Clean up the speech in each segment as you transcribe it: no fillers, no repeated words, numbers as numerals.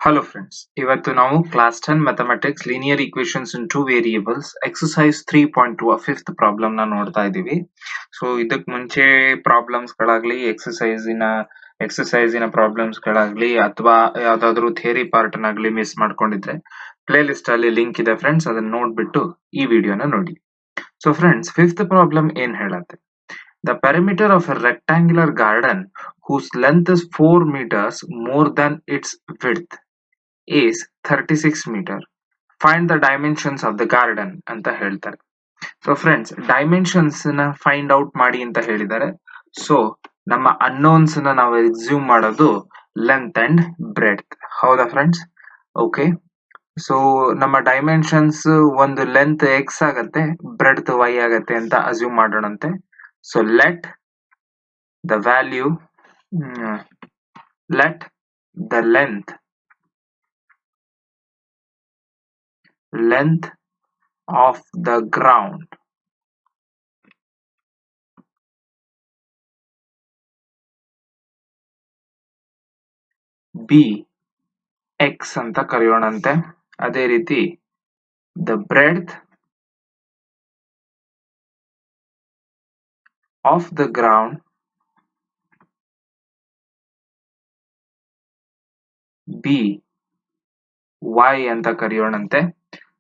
Hello friends, ಇವತ್ತು ನಾವು class 10 mathematics linear equations in two variables exercise 3.2 fifth problem ನ ನೋಡ್ತಾ ಇದ್ದೀವಿ. ಸೊ ಇದಕ್ ಮುಂಚೆ ಪ್ರಾಬ್ಲಮ್ಸ್ ಗಳಾಗ್ಲಿ ಎಕ್ಸರ್ಸೈಸಿನ ಪ್ರಾಬ್ಲಮ್ಸ್ ಗಳಾಗ್ಲಿ ಅಥವಾ ಯಾವ್ದಾದ್ರು ಥಿಯರಿ ಪಾರ್ಟ್ ನಾಗ್ಲಿ ಮಿಸ್ ಮಾಡ್ಕೊಂಡಿದ್ರೆ ಪ್ಲೇ ಲಿಸ್ಟ್ ಅಲ್ಲಿ ಲಿಂಕ್ ಇದೆ ಫ್ರೆಂಡ್ಸ್, ಅದನ್ನ ನೋಡ್ಬಿಟ್ಟು ಈ ವಿಡಿಯೋನ ನೋಡಿ. ಸೊ ಫ್ರೆಂಡ್ಸ್, ಫಿಫ್ತ್ ಪ್ರಾಬ್ಲಮ್ ಏನ್ ಹೇಳುತ್ತೆ? The perimeter of a rectangular garden whose length is 4 meters more than its width is 36 meter. Find the dimensions of the garden ಅಂತ ಹೇಳ್ತಾರೆ. ಸೊ ಫ್ರೆಂಡ್ಸ್, ಡೈಮೆನ್ಷನ್ಸ್ ನ ಫೈಂಡ್ ಔಟ್ ಮಾಡಿ ಅಂತ ಹೇಳಿದ್ದಾರೆ. So ನಮ್ಮ unknowns ನ ನಾವು ಎಕ್ಸ್ಯೂಮ್ ಮಾಡೋದು ಲೆಂತ್ ಅಂಡ್ ಬ್ರೆಡ್ತ್. ಹೌದಾ ಫ್ರೆಂಡ್ಸ್? ಓಕೆ. ಸೊ ನಮ್ಮ ಡೈಮೆನ್ಷನ್ಸ್ ಒಂದು ಲೆಂತ್ ಎಕ್ಸ್ ಆಗತ್ತೆ, ಬ್ರೆಡ್ತ್ ವೈ ಆಗತ್ತೆ ಅಂತ ಅಸ್ಯೂಮ್ ಮಾಡೋಣಂತೆ. So let the value let the length of the ground be x ಅಂತ ಕರೆಯೋಣಂತೆ. ಅದೇ ರೀತಿ the breadth of the ground be y ಅಂತ ಕರೆಯೋಣಂತೆ.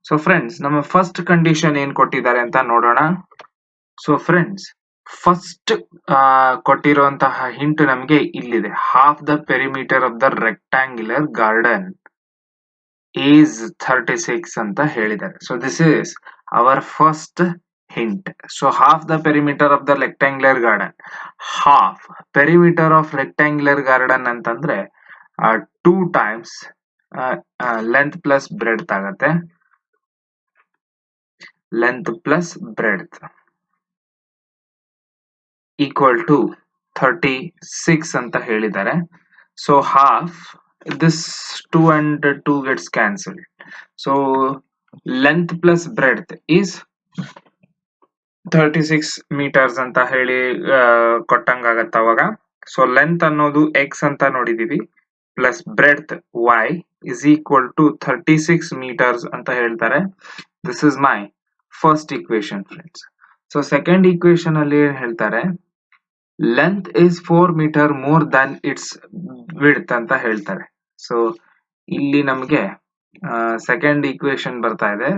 ಸೊ ಫ್ರೆಂಡ್ಸ್, ನಮ್ಮ ಫಸ್ಟ್ ಕಂಡೀಷನ್ ಏನ್ ಕೊಟ್ಟಿದ್ದಾರೆ ಅಂತ ನೋಡೋಣ. ಸೊ ಫ್ರೆಂಡ್ಸ್, ಫಸ್ಟ್ ಕೊಟ್ಟಿರುವಂತಹ ಹಿಂಟ್ ನಮಗೆ ಇಲ್ಲಿದೆ. Half the perimeter of the rectangular garden is 36 ಅಂತ ಹೇಳಿದ್ದಾರೆ. So this is our first hint. So half the perimeter of the rectangular garden, half perimeter of rectangular garden ಅಂತಂದ್ರೆ 2 times length plus breadth ಆಗತ್ತೆ. Length plus breadth equal to 36 ಅಂತ ಹೇಳಿದ್ದಾರೆ. So half, this 2 and 2 gets cancelled. So length plus breadth is 36 meters ಅಂತ ಹೇಳಿ ಕೊಟ್ಟಂಗಾಗತ್ತ ಅವಾಗ. So length ಅನ್ನೋದು x ಅಂತ ನೋಡಿದೀವಿ, plus breadth y is equal to 36 meters ಅಂತ ಹೇಳ್ತಾರೆ. This is my first equation friends. So second equation ಅಲ್ಲಿ ಏನ್ ಹೇಳ್ತಾರೆ? Length is 4 meter more than its width ಅಂತ ಹೇಳ್ತಾರೆ. ಸೊ ಇಲ್ಲಿ ನಮಗೆ ಸೆಕೆಂಡ್ ಈಕ್ವೇಶನ್ ಬರ್ತಾ ಇದೆ.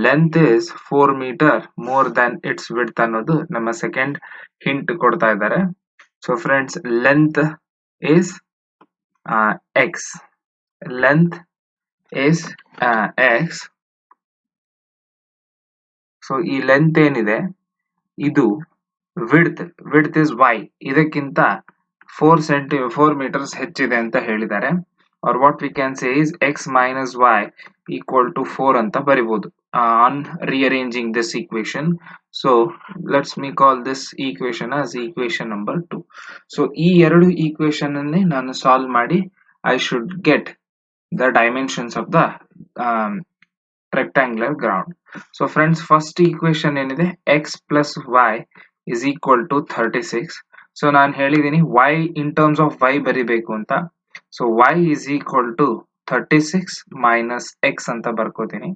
Length is 4 meter more than its width ಅನ್ನೋದು ನಮ್ಮ ಸೆಕೆಂಡ್ ಹಿಂಟ್ ಕೊಡ್ತಾ ಇದ್ದಾರೆ. So friends, length is x. Length is x. So ಈ ಲೆಂತ್ ಏನಿದೆ ಇದು ವಿಡ್ತ್ ಇಸ್ y, ಇದಕ್ಕಿಂತ 4 meters ಹೆಚ್ಚಿದೆ ಅಂತ ಹೇಳಿದ್ದಾರೆ. or what we can say is x minus y equal to 4 ಅಂತ ಬರಿಬಹುದು on rearranging this equation. So let's me call this equation as equation number 2. So ಈ ಎರಡು equation ಅನ್ನೇ ನಾನು ಸಾಲ್ವ್ ಮಾಡಿ I should get the dimensions of the rectangular ground. So friends, first equation ಏನಿದೆ x plus y is equal to 36. So ನಾನು ಹೇಳಿದೀನಿ y in terms of y ಬರಿಬೇಕು ಅಂತ. So y is equal to 36 minus x ಅಂತ ಬರ್ಕೋತೀನಿ.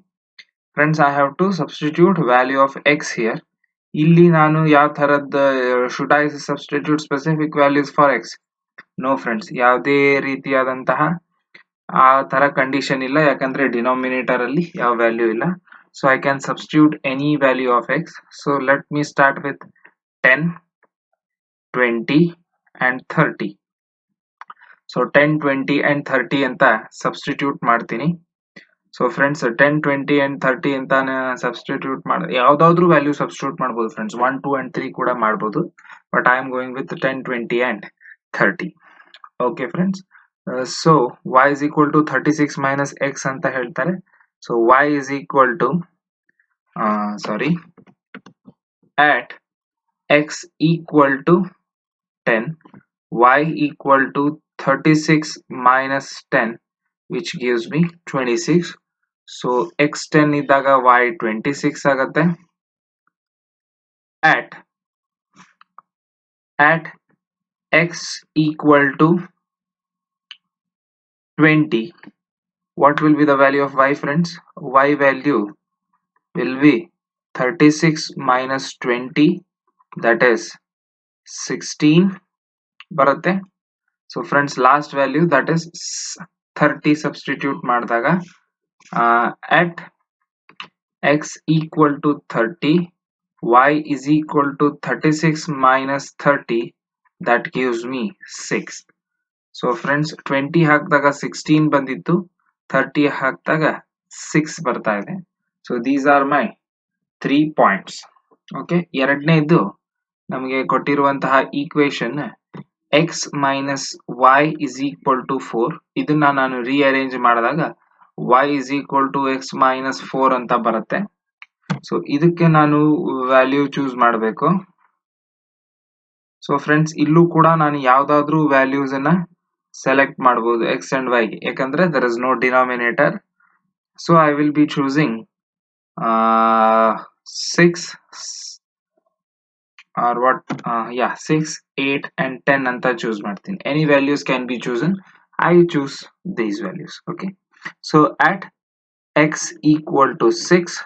Friends, I have to substitute value of x here. ಇಲ್ಲಿ ನಾನು ಯಾವ ತರದ್ should I substitute specific values for x? No friends, ಯಾವುದೇ ರೀತಿಯಾದಂತಹ ಆ ತರ ಕಂಡೀಷನ್ ಇಲ್ಲ, ಯಾಕಂದ್ರೆ ಡಿನಾಮಿನೇಟರ್ ಅಲ್ಲಿ ಯಾವ ವ್ಯಾಲ್ಯೂ ಇಲ್ಲ. So I can substitute any value of x. So let me start with 10, 20 and 30. So 10, 20 and 30 ಅಂತ ಸಬ್ಸ್ಟಿಟ್ಯೂಟ್ ಮಾಡ್ತೀನಿ. ಸೊ ಫ್ರೆಂಡ್ಸ್, 10, 20 and 30 ಅಂತ ಸಬ್ಸ್ಟಿಟ್ಯೂಟ್ ಯಾವ್ದಾದ್ರು ವ್ಯಾಲ್ಯೂ ಸಬ್ಸ್ಟಿಟ್ಯೂಟ್ ಮಾಡ್ಬೋದು ಫ್ರೆಂಡ್ಸ್. 1, 2 and 3 ಕೂಡ ಮಾಡ್ಬೋದು, but I am going with 10, 20 and 30. Okay friends, so y is equal to 36 minus x ಅಂತ ಹೇಳ್ತಾರೆ. So y is equal to at x equal to 10, y equal to 36 minus 10, which gives me 26. So x 10 ಇದ್ದಾಗ y 26 ಆಗತ್ತೆ. at x equal to 20, what will be the value of y, friends? Y value will be 36 minus 20, that is 16 ಬರುತ್ತೆ. So friends, last value, that is 30 substitute ಮಾಡಿದಾಗ at x equal to 30, y is equal to 36 minus 30, that gives me 6. So friends, 20 ಹಾಕಿದಾಗ 16 ಬಂದಿತ್ತು, 30 ಹಾಕಿದಾಗ 6 ಬರ್ತಾ ಇದೆ. So these are my 3 points. Okay, ಎರಡನೇದು ನಮಗೆ ಕೊಟ್ಟಿರುವಂತಹ equation x minus y is equal to 4. ಇದನ್ನ ನಾನು ರೀಅರೇಂಜ್ ಮಾಡಿದಾಗ y is equal to x minus 4 ಅಂತ ಬರುತ್ತೆ. ಸೊ ಇದಕ್ಕೆ ನಾನು ವ್ಯಾಲ್ಯೂ ಚೂಸ್ ಮಾಡಬೇಕು. ಸೊ ಫ್ರೆಂಡ್ಸ್, ಇಲ್ಲೂ ಕೂಡ ನಾನು ಯಾವ್ದಾದ್ರೂ ವ್ಯಾಲ್ಯೂಸ್ ಅನ್ನ ಸೆಲೆಕ್ಟ್ ಮಾಡಬಹುದು x and y ಗೆ, ಯಾಕಂದ್ರೆ there is no denominator. So I will be choosing 6 or what, 6, 8 and 10 ಅಂತ choose ಮಾಡ್ತೀನಿ. Any values can be chosen. I choose these values. Okay, so at x equal to 6,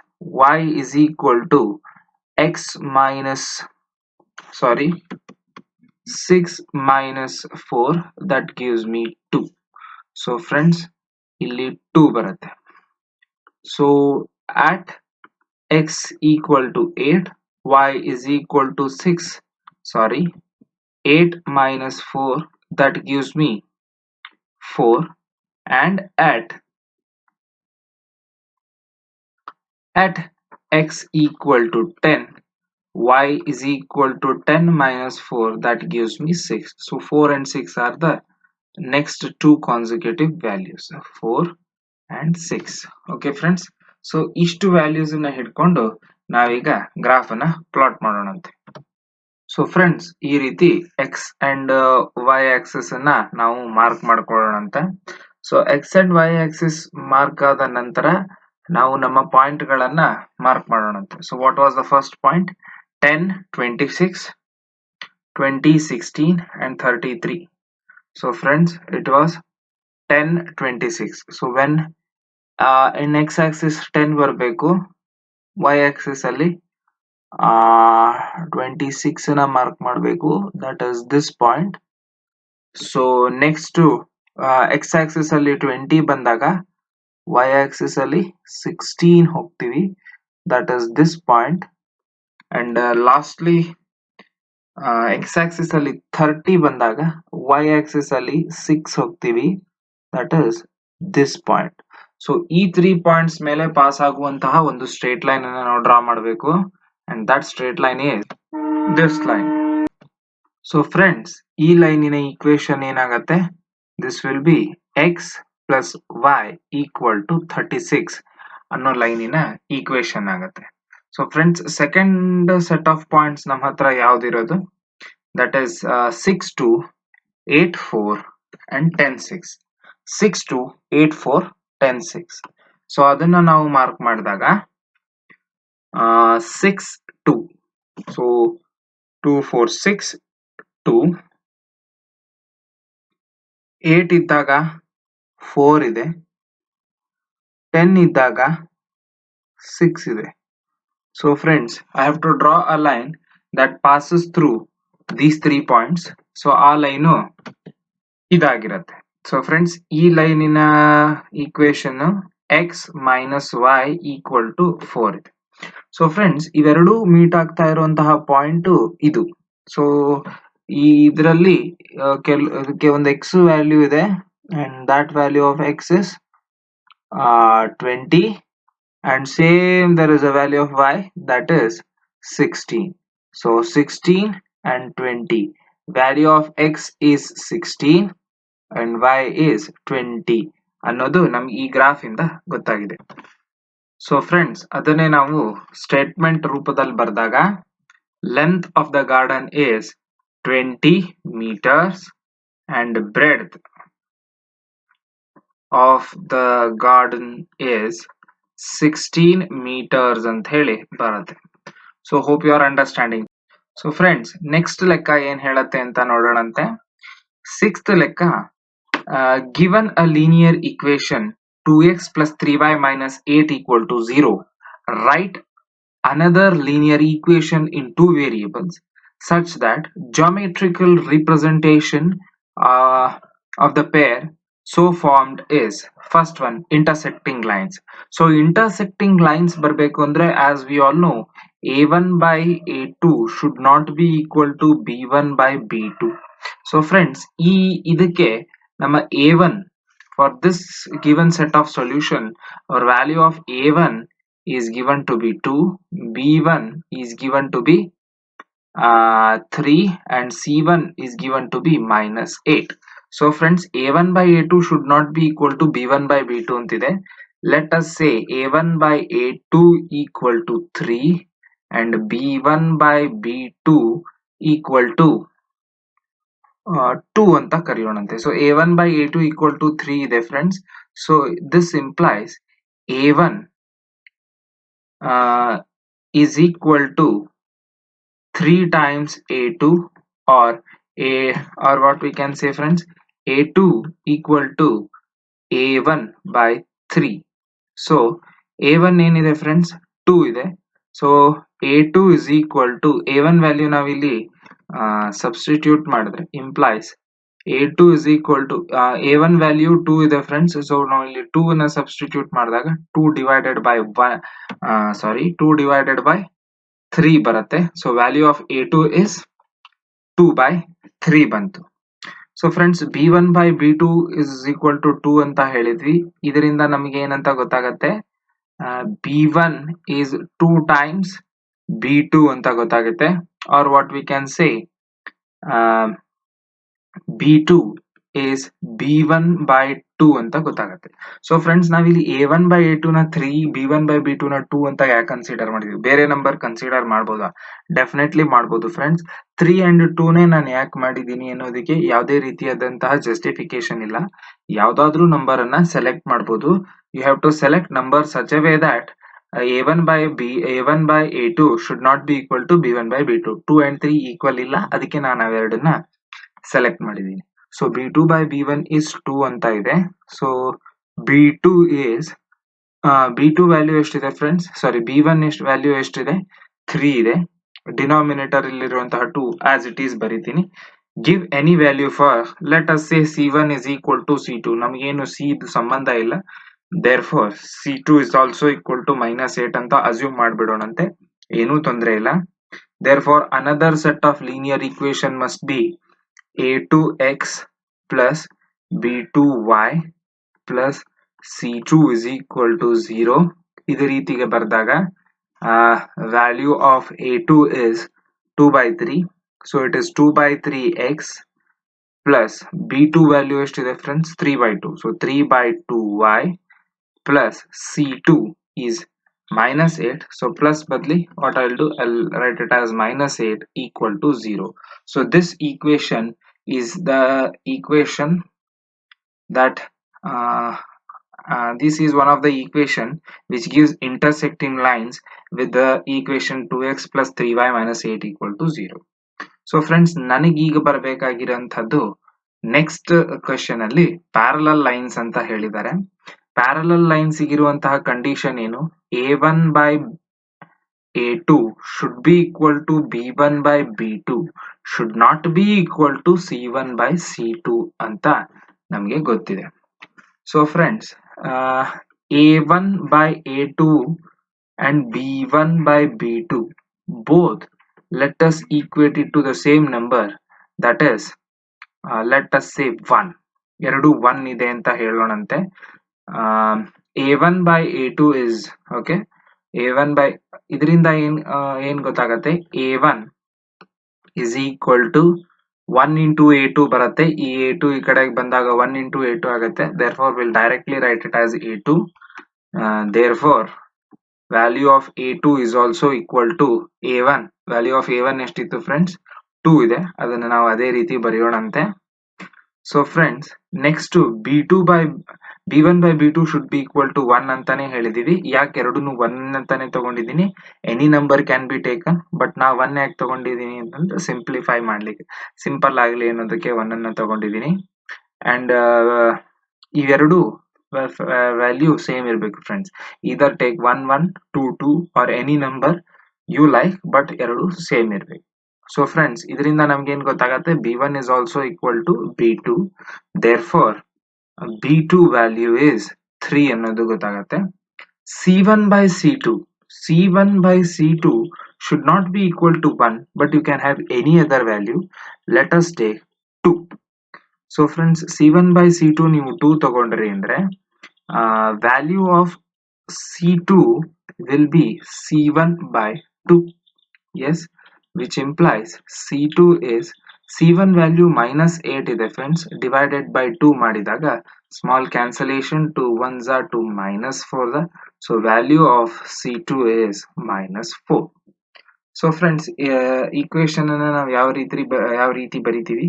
y is equal to x minus 6 minus 4, that gives me 2. So friends, ಇಲ್ಲಿ 2 ಬರುತ್ತೆ. So at x equal to 8, y is equal to 8 minus 4, that gives me 4. And at x equal to 10, y is equal to 10 minus 4, that gives me 6. So 4 and 6 are the next two consecutive values, 4 and 6. Okay friends, so ಇಷ್ಟು values ಅನ್ನ ಹಿಡ್ಕೊಂಡು ನಾವೀಗ graph ಅನ್ನ plot ಮಾಡೋಣಂತೆ. So friends, ಈ ರೀತಿ X and y axis ಅನ್ನ ನಾವು mark ಮಾಡ್ಕೊಳ್ಳೋಣಂತೆ. So x and y axis mark ಆದ ನಂತರ ನಾವು ನಮ್ಮ ಪಾಯಿಂಟ್ ಗಳನ್ನ ಮಾರ್ಕ್ ಮಾಡೋಣಂತೆ. So what was the first point? 10, 26, 20, 16 and 33. So friends, it was 10, 26. So when in x axis 10 ಬರಬೇಕು, y axis ಅಲ್ಲಿ 26 ನ ಮಾರ್ಕ್ ಮಾಡಬೇಕು, that is this point. So next to x axis ಅಲ್ಲಿ 20 ಬಂದಾಗ y axis ಅಲ್ಲಿ 16 ಹೋಗ್ತೀವಿ, that is this point. And lastly x axis ಅಲ್ಲಿ 30 ಬಂದಾಗ y axis ಅಲ್ಲಿ 6 ಹೋಗ್ತೀವಿ, that is this point. So ಈ 3 ಪಾಯಿಂಟ್ಸ್ ಮೇಲೆ ಪಾಸ್ ಆಗುವಂತಹ ಒಂದು ಸ್ಟ್ರೇಟ್ ಲೈನ್ ಅನ್ನು ನಾವು ಡ್ರಾ ಮಾಡಬೇಕು, and that straight line is this line. So friends, ಈ ಲೈನಿನ ಈಕ್ವೇಶನ್ ಏನಾಗುತ್ತೆ? This will be x plus y equal to 36 ಅನ್ನೋ ಲೈನಿನ ಈಕ್ವೇಶನ್ ಆಗುತ್ತೆ. So friends, second set of points ನಮ್ಮ ಹತ್ರ ಯಾವ್ದಿರೋದು? that is 6, 2, 8, 4 and 10, 6. 6, 2, 8, 4, 10, 6. ಸೊ ಅದನ್ನ ನಾವು ಮಾರ್ಕ್ ಮಾಡಿದಾಗ 6, 2. ಸೊ 2, 4, 6, 2. 8 ಇದ್ದಾಗ 4 ಇದೆ, 10 ಇದ್ದಾಗ 6 ಇದೆ. So friends, I have to draw a line that passes through these 3 points. So ಆ ಲೈನು ಇದಾಗಿರುತ್ತೆ. ಸೊ ಫ್ರೆಂಡ್ಸ್, ಈ ಲೈನಿನ equation x minus y equal to 4 ಇದೆ. ಸೊ ಫ್ರೆಂಡ್ಸ್, ಇವೆರಡೂ ಮೀಟ್ ಆಗ್ತಾ ಇರುವಂತಹ ಪಾಯಿಂಟ್ ಇದು. ಸೊ ಇದರಲ್ಲಿ ಇದಕ್ಕೆ ಒಂದು x ವ್ಯಾಲ್ಯೂ ಇದೆ, and that value of x is 20, and same there is a value of y, that is 16. So 16 and 20, value of x is 16 and y is 20 ಅನ್ನೋದು ನಮ್ಗೆ ಈ ಗ್ರಾಫ್ ಇಂದ ಗೊತ್ತಾಗಿದೆ. ಸೊ ಫ್ರೆಂಡ್ಸ್, ಅದನ್ನೇ ನಾವು ಸ್ಟೇಟ್ಮೆಂಟ್ ರೂಪದಲ್ಲಿ ಬರೆದಾಗ length of the garden is 20 meters and breadth of the garden is 16 meters ಅಂತ ಹೇಳಿ ಬರುತ್ತೆ. So hope you are understanding. So friends, next ಲೆಕ್ಕ ಏನ್ ಹೇಳತ್ತೆ ಅಂತ ನೋಡೋಣಂತೆ. ಸಿಕ್ಸ್ತ್ ಲೆಕ್ಕ, given a linear equation 2x plus 3y minus 8 equal to 0, write another linear equation in two variables such that geometrical representation of the pair so formed is first one intersecting lines. So intersecting lines barbeku andre, as we all know, a1 by a2 should not be equal to b1 by b2. So friends, ಇದಕ್ಕೆ ನಮ್ಮ a1 for this given set of solution, our value of a1 is given to be 2, b1 is given to be 3, and c1 is given to be minus 8. So friends, a1 by a2 should not be equal to b1 by b2 antide. Let us say a1 by a2 equal to 3 and b1 by b2 equal to 2 anta kariyonante. So a1 by a2 equal to 3 ide friends. So this implies a1 is equal to 3 times a2, or what we can say friends, a2 equal to a1 by 3. So a1 ಏನಿದೆ friends, 2 ಇದೆ. So a2 is equal to a1 value ನಾವಿಲ್ಲಿ substitute ಮಾಡಿದ್ರೆ implies a2 is equal to a1 value 2 ಇದೆ friends. So ನಾವು ಇಲ್ಲಿ 2 ನ substitute ಮಾಡಿದಾಗ 2 divided by 3 ಬರುತ್ತೆ. So value of a2 is 2 by 3 ಬಂತು. So friends, b1 by b2 is equal to 2 ಅಂತ ಹೇಳಿದ್ವಿ. ಇದರಿಂದ ನಮಗೆ ಏನಂತ ಗೊತ್ತಾಗತ್ತೆ, b1 is 2 times b2 ಅಂತ ಗೊತ್ತಾಗುತ್ತೆ, or what we can say, b2 is b1 by 2 ಅಂತ ಗೊತ್ತಾಗುತ್ತೆ. ಸೊ ಫ್ರೆಂಡ್ಸ್, ನಾವಿಲ್ಲಿ a1 by a2 ನ 3, b1 by b2 ನ 2 ಅಂತ ಯಾಕೆ ಕನ್ಸಿಡರ್ ಮಾಡಿದ್ವಿ? ಬೇರೆ ನಂಬರ್ ಕನ್ಸಿಡರ್ ಮಾಡ್ಬೋದಾ? ಡೆಫಿನೆಟ್ಲಿ ಮಾಡ್ಬೋದು ಫ್ರೆಂಡ್ಸ್. 3 and 2 ನೇ ನಾನು ಯಾಕೆ ಮಾಡಿದ್ದೀನಿ ಅನ್ನೋದಕ್ಕೆ ಯಾವುದೇ ರೀತಿಯಾದಂತಹ ಜಸ್ಟಿಫಿಕೇಶನ್ ಇಲ್ಲ. ಯಾವ್ದಾದ್ರೂ ನಂಬರ್ ಅನ್ನ ಸೆಲೆಕ್ಟ್ ಮಾಡ್ಬೋದು. You have to select number such a way that a1 by a2 should not be equal to b1 by b2. 2 and 3 equal ಇಲ್ಲ, ಅದಕ್ಕೆ ನಾನು ಅವೆರಡನ್ನ ಸೆಲೆಕ್ಟ್ ಮಾಡಿದ್ದೀನಿ. So b2 by b1 is 2 ಅಂತ ಇದೆ. So b2 is b2 value ಎಷ್ಟಿದೆ friends? Sorry, b1 value ಎಷ್ಟಿದೆ? 3 ಇದೆ. ಡಿನಾಮಿನೇಟರ್ ಇಲ್ಲಿರುವಂತಹ 2 ಆಸ್ ಇಟ್ ಈಸ್ ಬರೀತೀನಿ. Give any value for, let us say c1 is equal to c2. ನಮಗೇನು c ಇದು ಸಂಬಂಧ ಇಲ್ಲ, therefore c2 is also equal to -8 ಅಂತ ಅಸ್ಯೂಮ್ ಮಾಡ್ಬಿಡೋಣಂತೆ, ಏನೂ ತೊಂದರೆ ಇಲ್ಲ. therefore another set of linear equation must be a2x plus b2y plus c2 is equal to 0. ಇದೇ ರೀತಿಗೆ ಬರೆದಾಗ value of a2 is 2 by 3. So it is 2 by 3x plus b2 value ಎಷ್ಟಿದೆ friends? 3 by 2. So 3 by 2y plus c2 is -8. So plus badli what I'll do, I'll write it as -8 equal to 0. So this equation is the equation that this is one of the equation which gives intersecting lines with the equation 2x plus 3y minus 8 equal to 0. So friends, ನನಗೀಗ ಬರಬೇಕಾಗಿರೋಂಥದ್ದು next question ಅಲ್ಲಿ parallel lines ಅಂತ ಹೇಳಿದ್ದಾರೆ. Parallel lines ಇರುವಂತಹ condition ಏನು? a1 by a2 should be equal to b1 by b2 should not be equal to c1 by c2 ಅಂತ ನಮಗೆ ಗೊತ್ತಿದೆ. So friends, a1 by a2 and b1 by b2 both, let us equate it to the same number, that is let us say 1. ಎರಡು 1 ಇದೆ ಅಂತ ಹೇಳೋಣಂತೆ. a1 by a2 is okay. a1 by ಇದರಿಂದ ಏನ್ ಗೊತ್ತಾಗತ್ತೆ, a1 is equal to 1 into a2 ಬರುತ್ತೆ. ಈ a2 ಈ ಕಡೆಗೆ ಬಂದಾಗ 1 into a2 ಆಗುತ್ತೆ. therefore we'll directly write it as a2. therefore value of a2 is also equal to a1. value of a1 ಎಷ್ಟಿತ್ತು ಫ್ರೆಂಡ್ಸ್? 2 ಇದೆ. ಅದನ್ನ ನಾವು ಅದೇ ರೀತಿ ಬರೆಯೋಣಂತೆ. So friends, next b1 by b2 should be equal to 1 ಅಂತಾನೆ ಹೇಳಿದೀವಿ. ಯಾಕೆ ಎರಡನ್ನು 1 ಅಂತಾನೆ ತಗೊಂಡಿದ್ದೀನಿ? Any number can be taken, but ನಾ 1 ಯಾಕೆ ತಗೊಂಡಿದ್ದೀನಿ ಅಂತಂದ್ರೆ ಸಿಂಪ್ಲಿಫೈ ಮಾಡ್ಲಿಕ್ಕೆ, ಸಿಂಪಲ್ ಆಗ್ಲಿ ಅನ್ನೋದಕ್ಕೆ 1 ಅನ್ನ ತಗೊಂಡಿದ್ದೀನಿ. ಅಂಡ್ ಇವೆರಡು ವ್ಯಾಲ್ಯೂ ಸೇಮ್ ಇರಬೇಕು ಫ್ರೆಂಡ್ಸ್. ಇದರ್ take 1 1 2 2 or any number you like, but ಎರಡು ಸೇಮ್ ಇರಬೇಕು. ಸೊ ಫ್ರೆಂಡ್ಸ್, ಇದರಿಂದ ನಮ್ಗೆ ಏನ್ ಗೊತ್ತಾಗತ್ತೆ, b1 is also equal to b2, therefore b2 value is 3 ಅನ್ನೋದು ಗೊತ್ತಾಗತ್ತೆ. c1 by c2 should not be equal to 1, but you can have any other value. Let us take 2. So friends, c1 by c2 ನೀವು 2 ತಗೊಂಡ್ರಿ ಅಂದ್ರೆ value of c2 will be c1 by 2. Yes, which implies c2 is c1 value minus 8 ಇದೆ friends, divided by 2 ಮಾಡಿದಾಗ small cancellation, 2 1s are 2 minus 4 so value of c2 is minus 4. So friends, equation ಅನ್ನ ನಾವು ಯಾವ ರೀತಿ ಬರಿತೀವಿ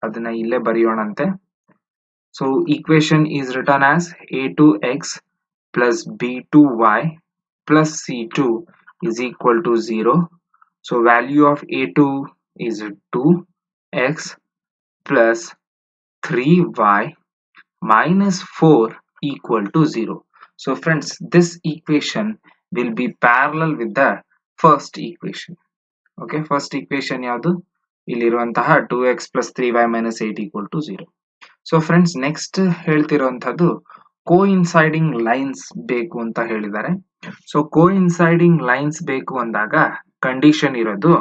ಅದನ್ನ ಇಲ್ಲೇ ಬರೆಯೋಣಂತೆ. So equation is written as a2x plus b2y plus c2 is equal to 0. So value of a2 is 2x plus 3y minus 4 equal to 0. So friends, this equation will be parallel with the first equation. Okay, first equation ಯಾವುದು, ಇಲ್ಲಿರುವಂತಹ 2x plus 3y minus 8 equal to 0. So friends, next ಹೇಳ್ತಿರುವಂತದ್ದು coinciding lines ಬೇಕು ಅಂತ ಹೇಳಿದ್ದಾರೆ. So coinciding lines ಬೇಕು ಅಂದಾಗ condition ಇರೋದು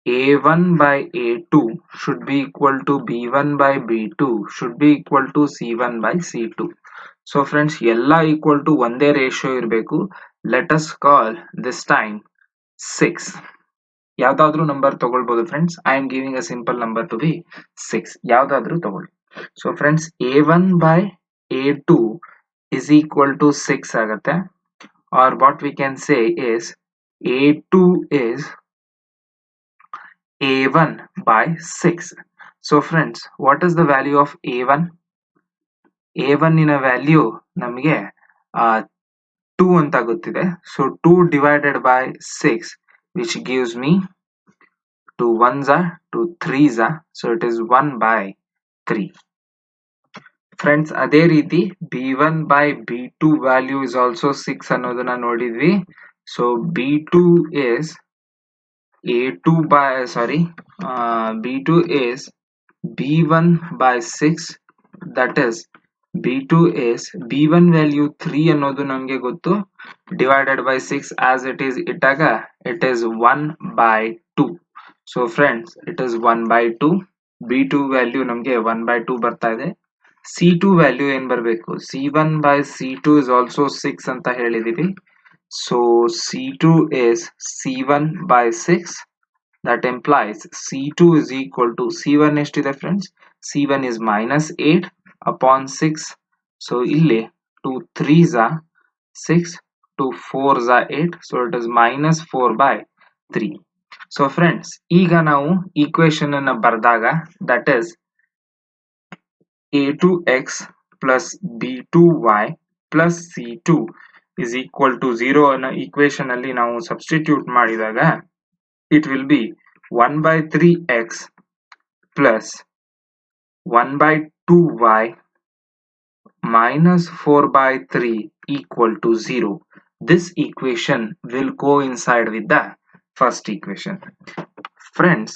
a1 by a2 should be equal to b1 by b2 should be equal to c1 by c2. So friends, ಎಲ್ಲ equal to ಒಂದೇ ratio ಇರಬೇಕು. Let us call this time 6. ಯಾವ್ದಾದ್ರೂ number ತಗೊಳ್ಬಹುದು friends. I am giving a simple number two B 6. ಯಾವ್ದಾದ್ರೂ ತಗೊಳ್ಳಿ. So friends, a1 by a2 is equal to 6 ಆಗತ್ತೆ. or what we can say is a2 is a1 by 6. So friends, what is the value of a1? a1 ಇನ value ನಮಗೆ 2 ಅಂತ ಗೊತ್ತಿದೆ. So 2 divided by 6 which gives me 2 1s are 2 3s are, so it is 1 by 3. Friends, ಅದೇ ರೀತಿ b1 by b2 value is also 6 ಅನ್ನೋದನ್ನ ನೋಡಿದ್ವಿ. So b2 is b2 is b1 by 6, that is b2 is b1 value 3 ಅನ್ನೋದು ನಮಗೆ ಗೊತ್ತು, divided by 6 as it is ಇಟ್ಟಾಗ it is 1 by 2. So friends, it is 1 by 2. b2 value ನಮಗೆ 1 by 2 ಬರ್ತಾ ಇದೆ. c2 value ಏನ್ ಬರಬೇಕು, c1 by c2 is also 6 ಅಂತ ಹೇಳಿದೀವಿ. So c2 is c1 by 6. That implies c2 is equal to c1 ಎಷ್ಟಿದೆ friends, c1 is minus 8 upon 6. So ಇಲ್ಲಿ 2 3s are 6, 2 4s are 8, so it is minus 4 by 3. So friends, ಈಗ ನಾವು equation ಅನ್ನ ಬರೆದಾಗ that is a2x plus b2y plus c2 is equal to 0 ಅನ್ನೋ equation ಅಲ್ಲಿ ನಾವು substitute ಮಾಡಿದಾಗ it will be 1 by 3x plus 1 by 2y minus 4 by 3 equal to 0. This equation will coincide with the first equation. Friends,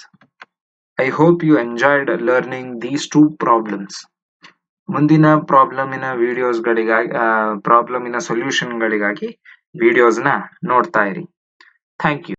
I hope you enjoyed learning these two problems. ಮುಂದಿನ ಪ್ರಾಬ್ಲಮಿನ ಸೊಲ್ಯೂಷನ್ಗಳಿಗಾಗಿ ವಿಡಿಯೋಸ್ನ ನೋಡ್ತಾ ಇರಿ. Thank you.